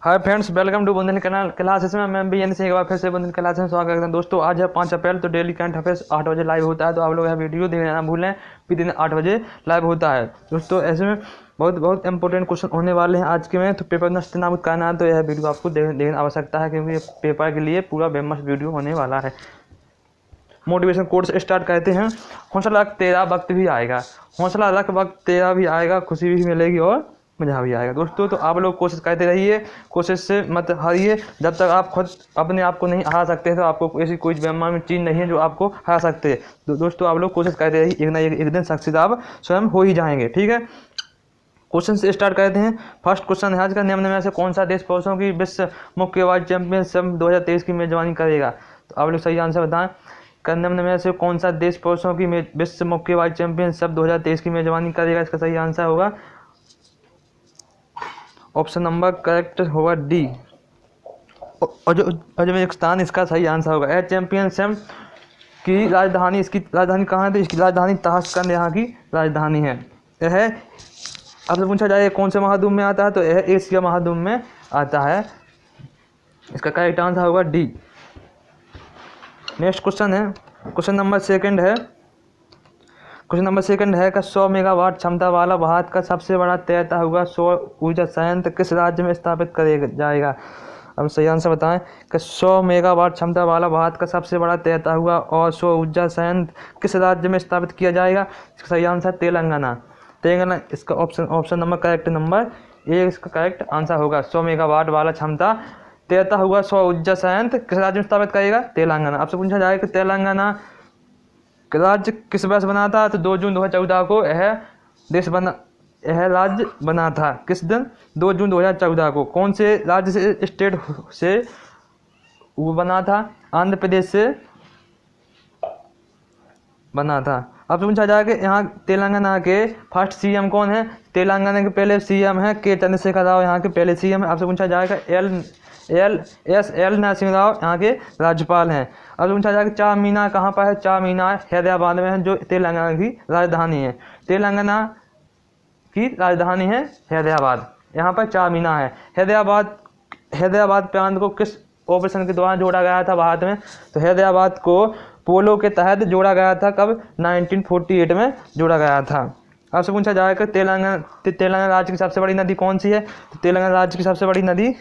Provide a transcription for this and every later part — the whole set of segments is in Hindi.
हाय फ्रेंड्स, वेलकम टू बंधन क्लासेस में। मैं भी एक बार फिर से बंधन क्लासेस में स्वागत करता हूं। दोस्तों आज है 5 अप्रैल, तो डेली करंट अफेयर्स 8 बजे लाइव होता है, तो आप लोग यह वीडियो देखना ना भूलें। दिन 8 बजे लाइव होता है दोस्तों। ऐसे में बहुत इंपॉर्टेंट क्वेश्चन होने वाले हैं आज के में, तो पेपर नष्ट ना करना है तो यह वीडियो आपको देखना आवश्यकता है, क्योंकि पेपर के लिए पूरा बेमस वीडियो होने वाला है। मोटिवेशन कोर्स स्टार्ट करते हैं। हौसला रख तेरा वक्त भी आएगा, हौसला रख वक्त तेरा भी आएगा, खुशी भी मिलेगी और मज़ा भी आएगा। दोस्तों तो आप लोग कोशिश करते रहिए, कोशिश से मत हारिए। जब तक आप खुद अपने आप को नहीं हरा सकते तो आपको ऐसी कोई बेईमान चीज़ नहीं है जो आपको हरा सकते। तो दोस्तों आप लोग कोशिश करते रहिए, एक ना एक दिन सक्सेस आप स्वयं हो ही जाएंगे। ठीक है, क्वेश्चन से स्टार्ट करते हैं। फर्स्ट क्वेश्चन है आज का, निम्न में से कौन सा देश पुरुषों की विश्व मुक्केबाजी चैंपियनशिप 2023 की मेजबानी करेगा? तो आप लोग सही आंसर बताएं। निम्न में से कौन सा देश पुरुषों की विश्व मुक्केबाजी चैंपियनशिप 2023 की मेजबानी करेगा? इसका सही आंसर होगा ऑप्शन नंबर करेक्ट होगा डी, उज्बेकिस्तान इसका सही आंसर होगा। यह चैंपियनशिप की राजधानी, इसकी राजधानी कहाँ है? तो इसकी राजधानी ताशकंद यहाँ की राजधानी है। यह आपसे पूछा जाए कौन से महाद्वीप में आता है, तो यह एशिया महाद्वीप में आता है। इसका करेक्ट आंसर होगा डी। नेक्स्ट क्वेश्चन है, क्वेश्चन नंबर सेकंड है कि 100 मेगावाट क्षमता वाला भारत का सबसे बड़ा तैरता हुआ सौर ऊर्जा संयंत्र किस राज्य में स्थापित किया जाएगा? अब सही आंसर बताएं कि 100 मेगावाट क्षमता वाला भारत का सबसे बड़ा तैरता हुआ और सौर ऊर्जा संयंत्र किस राज्य में स्थापित किया जाएगा? इसका सही आंसर तेलंगाना। इसका option number correct number A इसका करेक्ट आंसर होगा। 100 मेगावाट वाला क्षमता तैरता हुआ सौर ऊर्जा संयंत्र किस राज्य में स्थापित करेगा? तेलंगाना। आपसे पूछा जाए कि तेलंगाना राज्य किस वर्ष बना था? तो 2 जून 2014 को यह राज्य बना था। किस दिन? 2 जून 2014 को। कौन से राज्य से, स्टेट से वो बना था? आंध्र प्रदेश से बना था। अब पूछा जाए कि यहाँ तेलंगाना के फर्स्ट सीएम कौन है? तेलंगाना के पहले सीएम है के चंद्रशेखर राव, यहाँ के पहले सीएम है। आपसे पूछा जाएगा एल नरसिंह राव यहाँ के राज्यपाल हैं। अब पूछा जाएगा चार मीनार कहाँ पर है? चार मीनार हैदराबाद में है, जो तेलंगाना की राजधानी है। तेलंगाना की राजधानी है हैदराबाद, यहाँ पर चार मीनार है। हैदराबाद प्रांत को किस ऑपरेशन के दौरान जोड़ा गया था भारत में? तो हैदराबाद को पोलो के तहत जोड़ा गया था। कब? 1948 में जोड़ा गया था। आपसे पूछा जाएगा तेलंगाना राज्य की सबसे बड़ी नदी कौन सी है? तो तेलंगाना राज्य की सबसे बड़ी नदी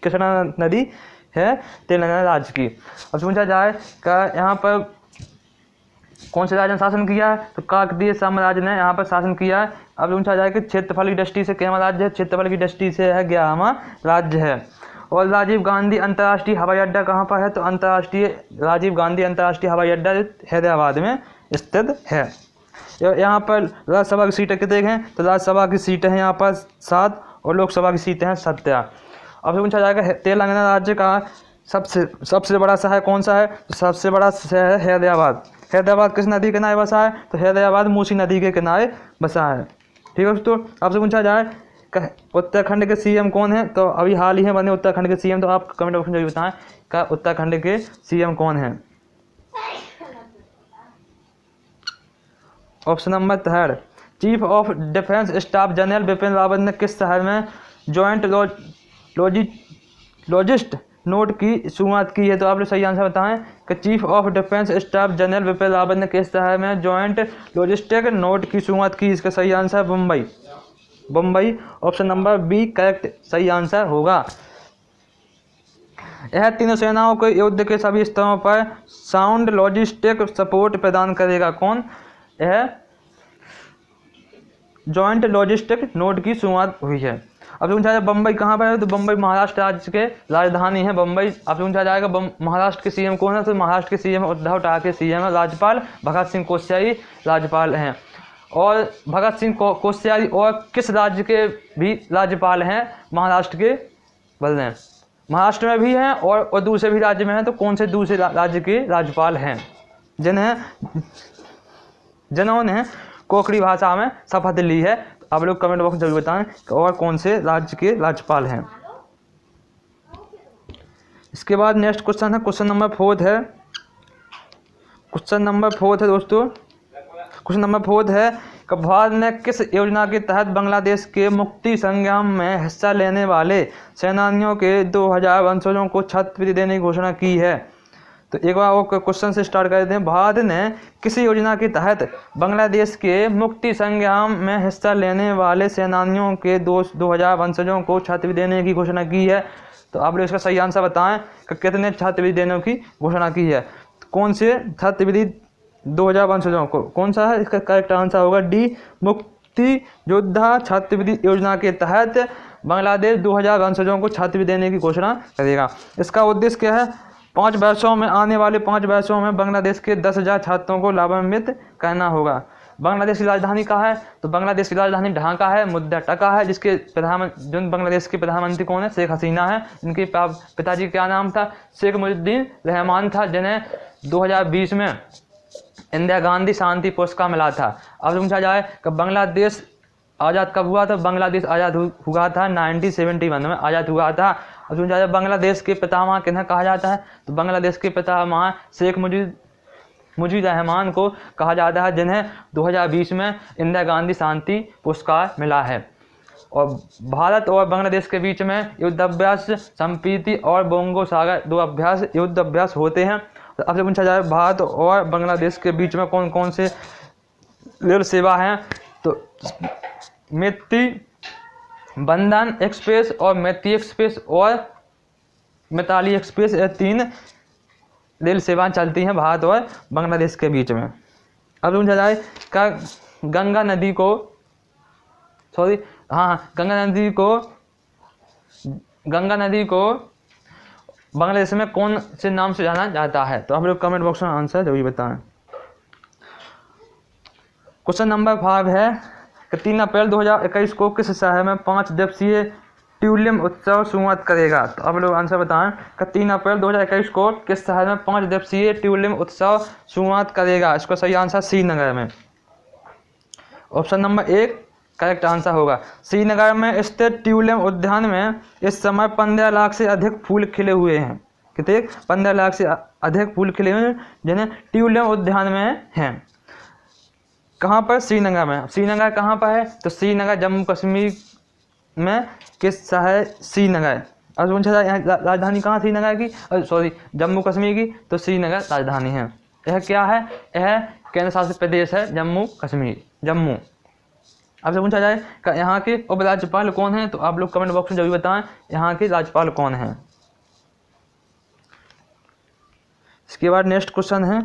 कृष्णा नदी है तेलंगाना राज्य की। अब पूछा जाए कि यहाँ पर कौन से राज्य ने शासन किया है? तो काकतीय साम्राज्य ने यहाँ पर शासन किया है। अब पूछा जाए कि क्षेत्रफल की दृष्टि से कितना राज्य है? क्षेत्रफल की दृष्टि से है 11वां राज्य है। और राजीव गांधी अंतर्राष्ट्रीय हवाई अड्डा कहाँ पर है? तो राजीव गांधी अंतर्राष्ट्रीय हवाई अड्डा हैदराबाद में स्थित है। यहाँ पर राज्यसभा की सीटें कितने हैं? तो राज्यसभा की सीटें हैं यहाँ पर 7 और लोकसभा की सीटें हैं 17। अब पूछा जाएगा तेलंगाना राज्य का सबसे बड़ा शहर कौन सा है? तो सबसे बड़ा शहर है हैदराबाद। हैदराबाद किस नदी के किनारे बसा है? तो हैदराबाद मूसी नदी के किनारे बसा है। ठीक है दोस्तों। आपसे पूछा जाए उत्तराखंड के सीएम कौन है? तो अभी हाल ही में बने उत्तराखंड के सीएम, तो आप कमेंट बॉक्स में जरूर बताएं कि उत्तराखंड के सीएम कौन है। Option number third, chief of defence staff general Bipin Rawat ने किस शहर में जॉइंट लॉजिस्ट नोट की शुरुआत की है? तो आप लोग सही आंसर बताएं कि chief of defence staff general Bipin Rawat ने किस शहर में जॉइंट लॉजिस्टिक नोट की शुरुआत की? इसका सही answer Bombay. Option number B correct सही आंसर होगा। यह तीनों सेनाओं को युद्ध के सभी स्तरों पर साउंड लॉजिस्टिक सपोर्ट प्रदान करेगा। कौन? यह जॉइंट लॉजिस्टिक नोट की शुरुआत हुई है। अब पूछा जाए बम्बई कहाँ पर है? तो बम्बई महाराष्ट्र राज्य के राजधानी है बम्बई। अब पूछा जाएगा महाराष्ट्र के सीएम कौन है? तो महाराष्ट्र के सीएम उद्धव ठाकरे सीएम है। राज्यपाल भगत सिंह कोश्यारी राज्यपाल हैं। और भगत सिंह कोश्यारी और किस राज्य के भी राज्यपाल हैं? महाराष्ट्र के बोल रहे हैं, महाराष्ट्र में भी हैं और दूसरे भी राज्य में हैं। तो कौन से दूसरे राज्य के राज्यपाल हैं जिन्होंने कोंकणी भाषा में शपथ ली है? आप लोग कमेंट बॉक्स में जरूर बताएं और कौन से राज्य के राज्यपाल हैं। इसके बाद नेक्स्ट क्वेश्चन है, क्वेश्चन नंबर 4 है दोस्तों। क्वेश्चन नंबर 4 है कि भारत ने किस योजना के तहत बांग्लादेश के मुक्ति संग्राम में हिस्सा लेने वाले सेनानियों के 2000 वंशजों को छात्रवृत्ति देने की घोषणा की है। तो एक बार वो क्वेश्चन से स्टार्ट करते हैं। भारत ने किस योजना के तहत बांग्लादेश के मुक्ति संग्राम में हिस्सा लेने वाले सेनानियों के 2000 वंशजों को छात्रवृत्ति देने की घोषणा की है। तो आप लोग इसका सही आंसर बताएं कि कितने छात्रवृत्ति देने की घोषणा की है। कौन से छात्रवृत्ति 2000 वंशजों को, कौन सा है इसका करेक्ट आंसर होगा डी, मुक्ति योद्धा छात्रवृत्ति योजना के तहत बांग्लादेश 2000 वंशजों को छात्रवृत्ति देने की घोषणा करेगा। इसका उद्देश्य क्या है? 5 वर्षों में, आने वाले 5 वर्षों में बांग्लादेश के 10,000 छात्रों को लाभान्वित करना होगा। बांग्लादेश की राजधानी कहाँ है? तो बांग्लादेश की राजधानी ढाका है, मुद्दा टका है, जिसके जो बांग्लादेश के प्रधानमंत्री कौन है? शेख हसीना है। इनके पिताजी क्या नाम था? शेख मुजिबुर रहमान था, जिन्हें 2020 में इंदिरा गांधी शांति पुरस्कार मिला था। अब पूछा जाए कि बांग्लादेश आज़ाद कब हुआ था? बांग्लादेश आज़ाद हुआ था 1971 में आज़ाद हुआ था। अब पूछा जाए बांग्लादेश के पितामह किन्हें कहा जाता है? तो बांग्लादेश के पितामह शेख मुजिबुर रहमान को कहा जाता है, जिन्हें 2020 में इंदिरा गांधी शांति पुरस्कार मिला है। और भारत और बांग्लादेश के बीच में युद्धाभ्यास संप्रीति और बोंगो सागर 2 युद्ध अभ्यास होते हैं। तो अब पूछा जाए भारत और बांग्लादेश के बीच में कौन कौन से रेल सेवा हैं? तो मैत्री बंधन एक्सप्रेस और मैत्री एक्सप्रेस और मिताली एक्सप्रेस, ये 3 रेल सेवाएं चलती हैं भारत और बांग्लादेश के बीच में। अब पूछा जाए का गंगा नदी को बांग्लादेश में कौन से नाम से जाना जाता है? तो आप लोग कमेंट बॉक्स में आंसर जरूर बताएं। क्वेश्चन नंबर 5 है कि 3 अप्रैल 2021 को किस शहर में 5 दिवसीय ट्यूलिप उत्सव शुरुआत करेगा? तो आप लोग आंसर बताएं कि 3 अप्रैल 2021 को किस शहर में 5 दिवसीय ट्यूलिप उत्सव शुरुआत करेगा? इसका सही आंसर श्रीनगर में। ऑप्शन नंबर 1 करेक्ट आंसर होगा। श्रीनगर में स्थित ट्यूलिप उद्यान में इस समय 15 लाख से अधिक फूल खिले हुए हैं। कितने? 15 लाख से अधिक फूल खिले हुए हैं, जिन्हें ट्यूलिप उद्यान में हैं। कहाँ पर? श्रीनगर में। श्रीनगर कहाँ पर है? तो श्रीनगर जम्मू कश्मीर में किस शहर? श्रीनगर। अब पूछा जाए राजधानी कहाँ श्रीनगर की? सॉरी, जम्मू कश्मीर की। तो श्रीनगर राजधानी है। यह क्या है? यह केंद्र शासित प्रदेश है जम्मू कश्मीर, जम्मू। आपसे पूछा जाए कि यहाँ के उपराज्यपाल कौन हैं? तो आप लोग कमेंट बॉक्स में जरूर बताएं यहाँ के राज्यपाल कौन हैं। इसके बाद नेक्स्ट क्वेश्चन है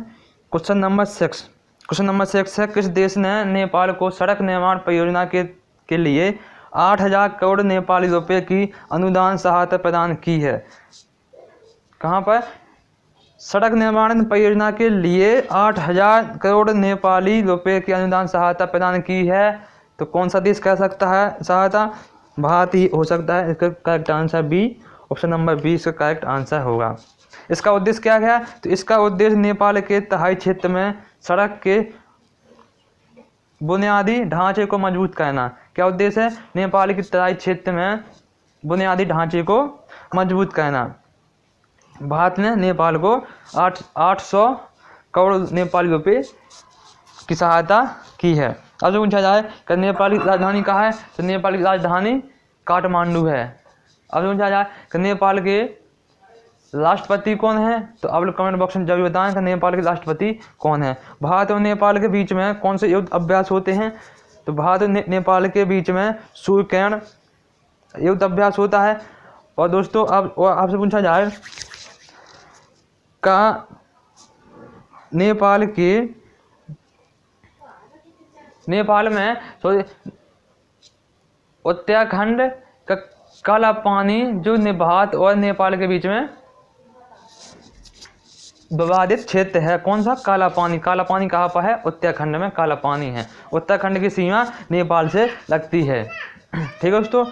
क्वेश्चन नंबर 6। क्वेश्चन नंबर 6 है किस देश ने नेपाल को सड़क निर्माण परियोजना के लिए 8,000 करोड़ नेपाली रुपए की अनुदान सहायता प्रदान की है? कहाँ पर? सड़क निर्माण परियोजना के लिए 8,000 करोड़ नेपाली रुपए की अनुदान सहायता प्रदान की है। तो कौन सा देश कह सकता है सहायता? भारत ही हो सकता है। इसका correct answer B, option number B इसका करेक्ट आंसर होगा। इसका उद्देश्य क्या है? तो इसका उद्देश्य नेपाल के तराई क्षेत्र में सड़क के बुनियादी ढांचे को मजबूत करना। क्या उद्देश्य है? नेपाल के तराई क्षेत्र में बुनियादी ढांचे को मजबूत करना। भारत ने नेपाल को 800 करोड़ नेपाली रुपए की सहायता की है। अब जो पूछा जाए कि नेपाल की राजधानी कहाँ है? तो नेपाल की राजधानी काठमांडू है। अब पूछा जाए कि नेपाल के राष्ट्रपति कौन है? तो आप लोग कमेंट बॉक्स में जरूर बताएं कि नेपाल के राष्ट्रपति कौन है। भारत और नेपाल के बीच में कौन से युद्ध अभ्यास होते हैं? तो भारत और नेपाल के बीच में सूर्यकिरण युद्ध अभ्यास होता है। और दोस्तों अब आपसे पूछा जाए का नेपाल में उत्तराखंड का काला पानी जो भारत और नेपाल के बीच में विवादित क्षेत्र है, कौन सा? काला पानी। काला पानी कहाँ पर है? उत्तराखंड में काला पानी है। उत्तराखंड की सीमा नेपाल से लगती है। ठीक है दोस्तों।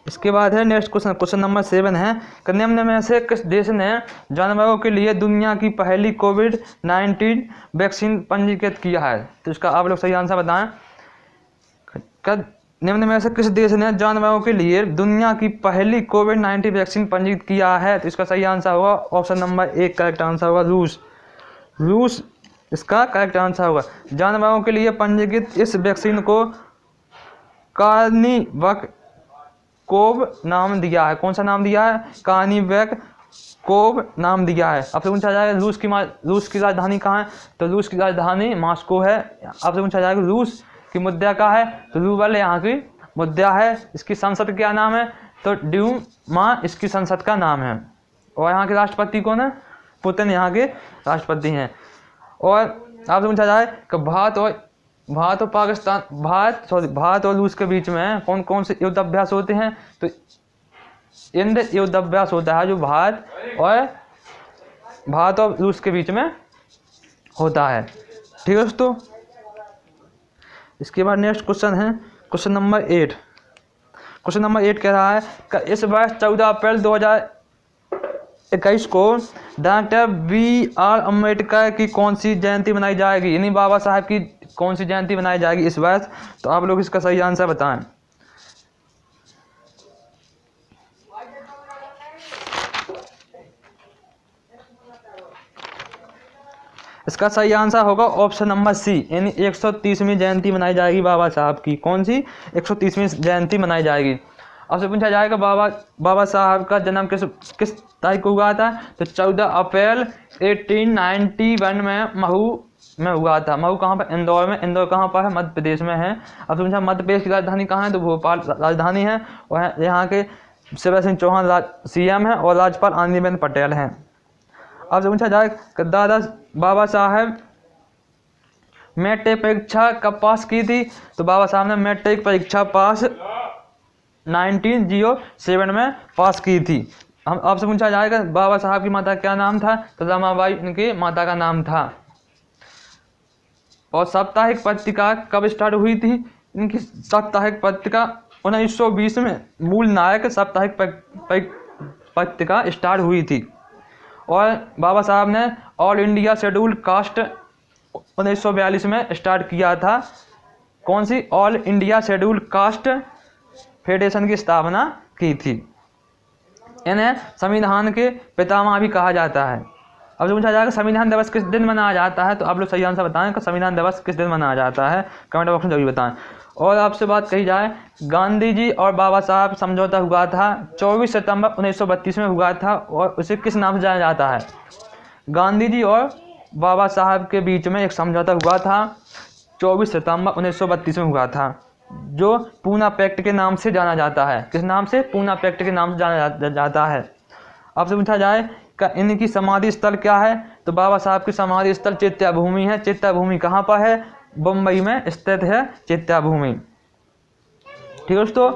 इसके बाद है नेक्स्ट क्वेश्चन, क्वेश्चन नंबर 7 है कि निम्न में से किस देश ने जानवरों के लिए दुनिया की पहली कोविड-19 वैक्सीन पंजीकृत किया है? तो इसका आप लोग सही आंसर बताएं। निम्न में से किस देश ने जानवरों के लिए दुनिया की पहली कोविड-19 वैक्सीन पंजीकृत किया है? तो इसका सही आंसर होगा ऑप्शन नंबर 1 करेक्ट आंसर होगा रूस। रूस इसका करेक्ट आंसर होगा। जानवरों के लिए पंजीकृत इस वैक्सीन को कार्निवैक कोव नाम दिया है। कौन सा नाम दिया है? कार्निवैक कोव नाम दिया है। आपसे पूछा जाएगा रूस की राजधानी कहाँ है? तो रूस की राजधानी मॉस्को है। आपसे पूछा जाएगा रूस की मुद्रा क्या है? तो रूबल यहाँ की मुद्रा है। इसकी संसद क्या नाम है? तो ड्यूमा इसकी संसद का नाम है। और यहाँ के राष्ट्रपति कौन है? पुतिन यहाँ के राष्ट्रपति हैं। और आपसे पूछा जाए कि भारत और रूस के बीच में कौन कौन से युद्ध अभ्यास होते हैं? तो इंद्र युद्ध अभ्यास होता है जो भारत और रूस के बीच में होता है। ठीक है दोस्तों। इसके बाद नेक्स्ट क्वेश्चन है क्वेश्चन नंबर 8। क्वेश्चन नंबर 8 कह रहा है कि इस वर्ष 14 अप्रैल 2021 को डॉक्टर BR अम्बेडकर की कौन सी जयंती मनाई जाएगी? यानी बाबा साहब की कौन सी जयंती मनाई जाएगी इस वर्ष? तो आप लोग इसका सही आंसर बताएं। इसका सही आंसर होगा ऑप्शन नंबर सी, यानी 130वीं जयंती मनाई जाएगी बाबा साहब की। कौन सी? 130वीं जयंती मनाई जाएगी। आपसे पूछा जाएगा बाबा साहब का जन्म किस तारीख को हुआ था? तो 14 अप्रैल 1891 में महू में हुआ था। महू कहाँ पर? इंदौर में। इंदौर कहाँ पर है? मध्य प्रदेश में है। आपसे पूछा मध्य प्रदेश की राजधानी कहाँ है? तो भोपाल राजधानी है। और यहाँ के शिवराज सिंह चौहान CM है और राज्यपाल आनंदीबेन पटेल हैं। आपसे पूछा जाए कि बाबा साहब मैट्रिक परीक्षा कब पास की थी? तो बाबा साहब ने मैट्रिक परीक्षा पास 1907 में पास की थी। हम आपसे पूछा जाएगा बाबा साहब की माता क्या नाम था? तो रमाबाई इनकी माता का नाम था। और साप्ताहिक पत्रिका कब स्टार्ट हुई थी? इनकी साप्ताहिक पत्रिका 1920 में मूल नायक साप्ताहिक पत्रिका स्टार्ट हुई थी। और बाबा साहब ने ऑल इंडिया शेड्यूल कास्ट 1942 में स्टार्ट किया था। कौन सी? All India scheduled caste federation की स्थापना की थी। इन्हें संविधान के पितामह भी कहा जाता है। अब जो पूछा जाएगा संविधान दिवस किस दिन मनाया जाता है? तो आप लोग सही आंसर बताएं कि संविधान दिवस किस दिन मनाया जाता है। कमेंट बॉक्स में जरूर बताएं। और आपसे बात कही जाए, गांधी जी और बाबा साहब समझौता हुआ था 24 सितंबर 1932 में हुआ था। और उसे किस नाम से जाना जाता है? गांधी जी और बाबा साहब के बीच में एक समझौता हुआ था 24 सितंबर 1932 में हुआ था, जो पूना पैक्ट के नाम से जाना जाता है। किस नाम से? पूना पैक्ट के नाम से जाना जाता है। आपसे पूछा जाए कि इनकी समाधि स्थल क्या है? तो बाबा साहब की समाधि स्थल चैत्या भूमि है। चैत्या भूमि कहाँ पर है? बम्बई में स्थित है चैत्या भूमि। ठीक है दोस्तों।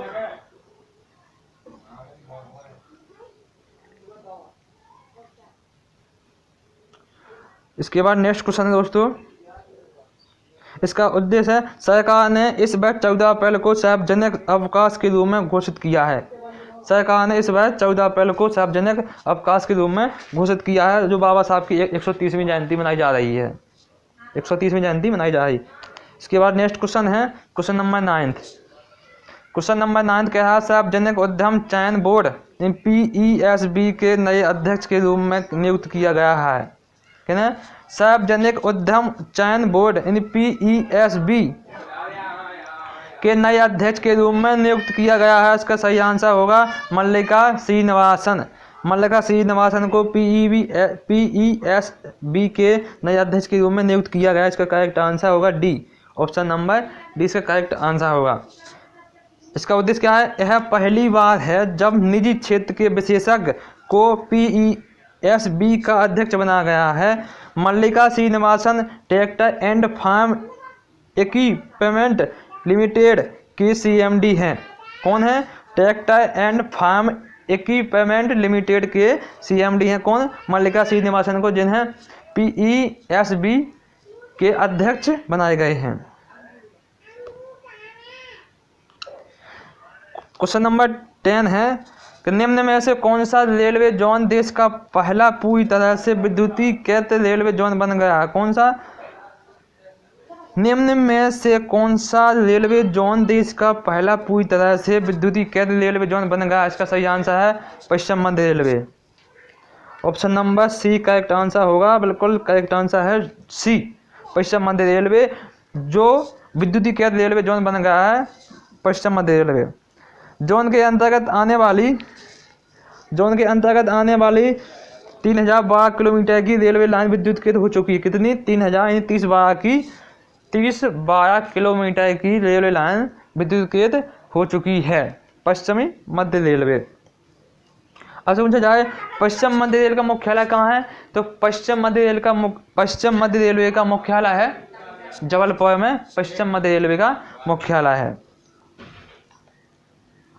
इसके बाद नेक्स्ट क्वेश्चन है दोस्तों, इसका उद्देश्य है सरकार ने इस वर्ष 14 अप्रैल को सार्वजनिक अवकाश के रूप में घोषित किया है। सरकार ने इस वर्ष 14 अप्रैल को सार्वजनिक अवकाश के रूप में घोषित किया है, जो बाबा साहब की 130वीं जयंती मनाई जा रही है। 130वीं जयंती मनाई जा रही है। इसके बाद नेक्स्ट क्वेश्चन है क्वेश्चन नंबर 9। क्वेश्चन नंबर 9 कह रहा है सार्वजनिक उद्यम चयन बोर्ड PESB के नए अध्यक्ष के रूप में नियुक्त किया गया है। क्या? सार्वजनिक उद्यम चयन बोर्ड PESB के नए अध्यक्ष के रूप में नियुक्त किया गया है। इसका सही आंसर होगा मल्लिका श्रीनिवासन। मल्लिका श्रीनिवासन को PESB के नए अध्यक्ष के रूप में नियुक्त किया गया। इसका करेक्ट आंसर होगा डी, ऑप्शन नंबर डी इसका करेक्ट आंसर होगा। इसका उद्देश्य क्या है? यह पहली बार है जब निजी क्षेत्र के विशेषज्ञ को PESB का अध्यक्ष बनाया गया है। Mallika Srinivasan tractor and farm equipment limited की CMD हैं। कौन है? Tractor and farm equipment limited के CMD हैं। कौन? मल्लिका श्रीनिवासन को, जिन्हें PESB के अध्यक्ष बनाए गए हैं। क्वेश्चन नंबर 10 है कि निम्न में से कौन सा रेलवे जोन देश का पहला पूरी तरह से विद्युतीकृत रेलवे जोन बन गया है? कौन सा? निम्न में से कौन सा रेलवे जोन देश का पहला पूरी तरह से विद्युतीकृत रेलवे जोन बन गया? इसका सही आंसर है पश्चिम मध्य railway. Option number C correct answer होगा। बिल्कुल करेक्ट आंसर है सी, पश्चिम मध्य रेलवे जो विद्युतीकृत रेलवे जोन बन गया है पश्चिम मध्य रेलवे। जोन के अंतर्गत आने वाली 3012 किलोमीटर की रेलवे लाइन विद्युतीकृत हो चुकी है। कितनी? 3012 किलोमीटर की रेलवे लाइन विद्युतीकृत हो चुकी है पश्चिमी मध्य रेलवे। अब से पूछा जाए पश्चिम मध्य रेल का मुख्यालय कहाँ है, तो पश्चिम मध्य रेलवे का मुख्यालय है जबलपुर में। पश्चिम मध्य रेलवे का मुख्यालय है।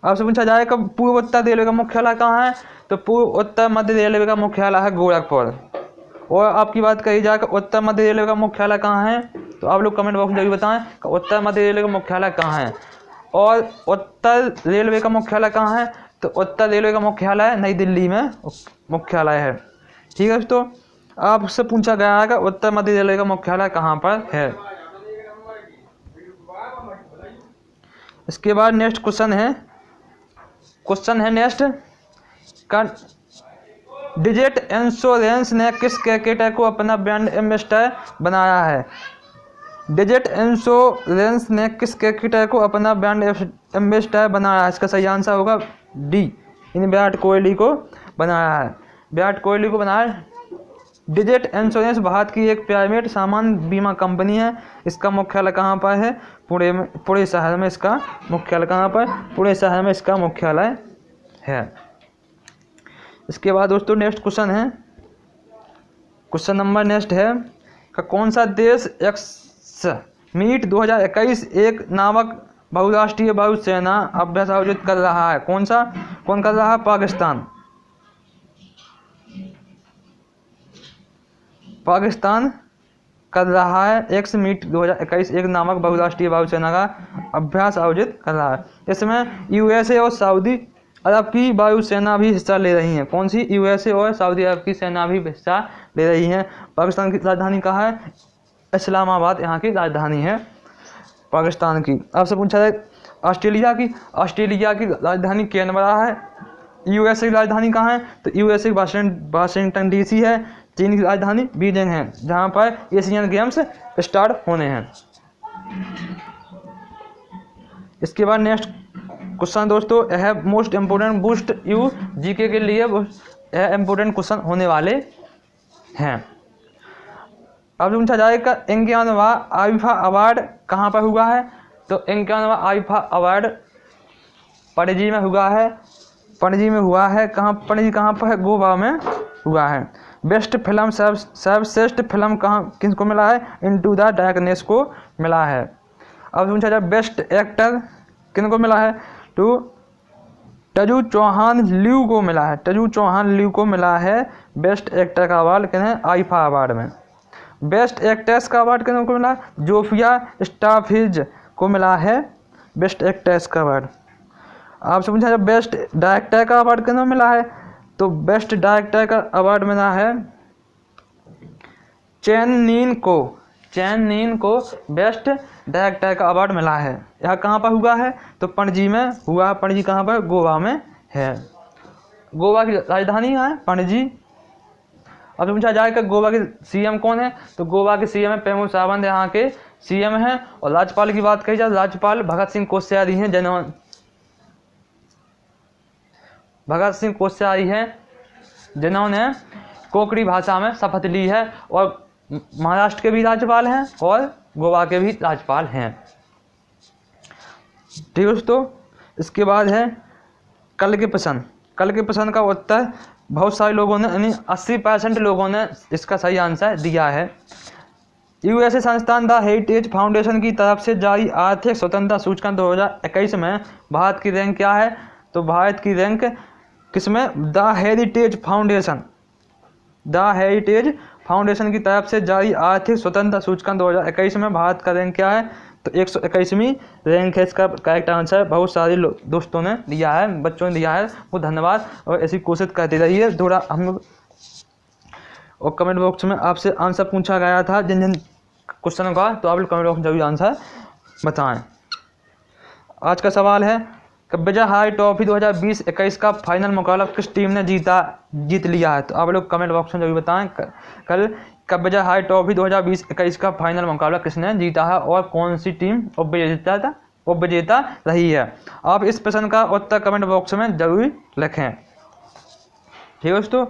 अब से पूछा जाए कब पूर्व उत्तर रेलवे का मुख्यालय कहाँ है, तो पूर्व उत्तर मध्य रेलवे का मुख्यालय है गोरखपुर। और आपकी बात कही जाए कि उत्तर मध्य रेलवे का मुख्यालय कहाँ है, तो आप लोग कमेंट बॉक्स में जरूर बताएं कि उत्तर मध्य रेलवे का मुख्यालय कहाँ है। और उत्तर रेलवे का मुख्यालय कहाँ है, तो उत्तर रेलवे का मुख्यालय नई दिल्ली में मुख्यालय है। ठीक है दोस्तों, आपसे पूछा गया है कि उत्तर मध्य रेलवे का मुख्यालय कहाँ पर है। इसके बाद नेक्स्ट क्वेश्चन है नेक्स्ट का डिजिट इंश्योरेंस ने किस क्रिकेटर को अपना ब्रांड एम्बेसडर बनाया है। डिजिट इंश्योरेंस ने किस क्रिकेटर को अपना ब्रांड एम्बेसडर बनाया है। इसका सही आंसर होगा डी, इन विराट कोहली को बनाया है। विराट कोहली को बनाया। डिजिट इंश्योरेंस भारत की एक प्राइवेट सामान बीमा कंपनी है। इसका मुख्यालय कहाँ पर है, पुणे शहर में। इसका मुख्यालय कहाँ पर, पुणे शहर में इसका मुख्यालय है। इसके बाद दोस्तों नेक्स्ट क्वेश्चन नंबर नेक्स्ट है कि कौन सा देश एक्स मीट 2021 एक नामक बहुराष्ट्रीय वायुसेना अभ्यास आयोजित कर रहा है। कौन कर रहा है, पाकिस्तान कर रहा है। एक्स मीट 2021 एक नामक बहुराष्ट्रीय वायुसेना का अभ्यास आयोजित कर रहा है। इसमें यूएसए और सऊदी अरब की वायुसेना भी हिस्सा ले रही हैं। कौन सी? यूएसए और सऊदी अरब की सेना भी हिस्सा ले रही हैं। पाकिस्तान की राजधानी कहाँ है, इस्लामाबाद यहाँ की राजधानी है पाकिस्तान की। आपसे पूछा जाए ऑस्ट्रेलिया की राजधानी कैनबरा है। यूएसए की राजधानी कहाँ है, तो यूएसए वाशिंगटन डीसी है। चीन की राजधानी बीजिंग है, जहाँ पर एशियन गेम्स स्टार्ट होने हैं। इसके बाद नेक्स्ट क्वेश्चन दोस्तों यह most important boost you GK के लिए यह इम्पोर्टेंट क्वेश्चन होने वाले हैं। अब पूछा जाएगा 51वां आईफा अवार्ड कहाँ पर हुआ है, तो 51वां आईफा अवार्ड पणजी में हुआ है। पणजी कहाँ पर है, गोवा में हुआ है। बेस्ट फिल्म सर्वश्रेष्ठ फिल्म किसको मिला है, इनटू द डार्कनेस को मिला है। अब पूछा जाए बेस्ट एक्टर किनको मिला है, तो तजू चौहान ल्यू को मिला है बेस्ट एक्टर का अवार्ड किन्हें, आईफा अवार्ड में। बेस्ट एक्ट्रेस का अवार्ड किनको मिला, जोफिया स्टाफिज को मिला है बेस्ट एक्ट्रेस का अवार्ड। आपसे पूछा जाए बेस्ट डायरेक्टर का अवार्ड किन्हें मिला है, तो बेस्ट डायरेक्टर का अवार्ड मिला है चैन नीन को बेस्ट डायरेक्टर का अवार्ड मिला है। यह कहाँ पर हुआ है, तो पणजी में हुआ। पणजी कहाँ पर, गोवा में है। गोवा की राजधानी है पणजी। अब पूछा जाए कि गोवा के सीएम कौन है, तो गोवा के सीएम है प्रमोद सावंत, यहाँ के सीएम हैं। और राज्यपाल की बात कही जाए, राज्यपाल भगत सिंह कोश्यारी हैं, जिन्होंने कोंकणी भाषा में शपथ ली है। और महाराष्ट्र के भी राज्यपाल हैं और गोवा के भी राज्यपाल हैं। ठीक है दोस्तों, इसके बाद है कल के प्रश्न का उत्तर बहुत सारे लोगों ने यानी 80% लोगों ने इसका सही आंसर दिया है। यूएसए संस्थान द हेरिटेज फाउंडेशन की तरफ से जारी आर्थिक स्वतंत्रता सूचकांक 2021 में भारत की रैंक क्या है, तो भारत की रैंक किसमें, द हेरिटेज फाउंडेशन की तरफ से जारी आर्थिक स्वतंत्रता सूचकांक 2021 में भारत का रैंक क्या है, तो 121वीं रैंक है। इसका करेक्ट आंसर बहुत सारे दोस्तों ने दिया है, बच्चों ने दिया है, वो धन्यवाद। और ऐसी कोशिश करते रहिए। थोड़ा हम लोग और कमेंट बॉक्स में आपसे आंसर पूछा गया था जिन क्वेश्चनों का, तो आप लोग कमेंट बॉक्स में जरूर आंसर बताएं। आज का सवाल है कि विजय हाई ट्रॉफी 2020-21 का फाइनल मुकाबला किस टीम ने जीत लिया है, तो आप लोग कमेंट बॉक्स में जरूर बताएं। का विजय हाई ट्रॉफी 2020-21 का फाइनल मुकाबला किसने जीता है और कौन सी टीम उपविजेता रही है। आप इस प्रश्न का उत्तर कमेंट बॉक्स में जरूर लिखें। ठीक है दोस्तों,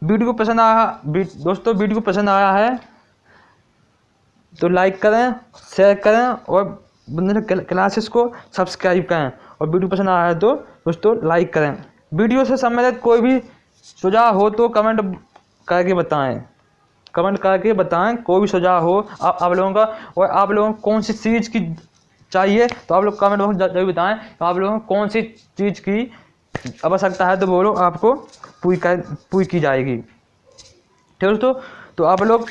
वीडियो को पसंद आया है तो लाइक करें, शेयर करें और क्लासेस को सब्सक्राइब करें। और वीडियो पसंद आया है तो दोस्तों लाइक करें। वीडियो से संबंधित कोई भी सुझाव हो तो कमेंट करके बताएं। कोई भी सुझाव हो आप लोगों का, और आप लोगों को कौन सी चीज़ की चाहिए तो आप लोग कमेंट बॉक्स जरूर बताएं। तो आप लोगों को कौन सी चीज़ की आवश्यकता है तो बोलो, आपको पूरी की जाएगी। ठीक है दोस्तों, तो आप लोग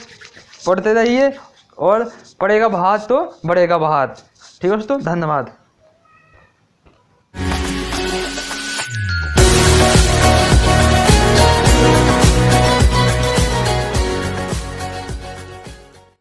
पढ़ते रहिए और पढ़ेगा भात तो बढ़ेगा भात। ठीक है दोस्तों, धन्यवाद।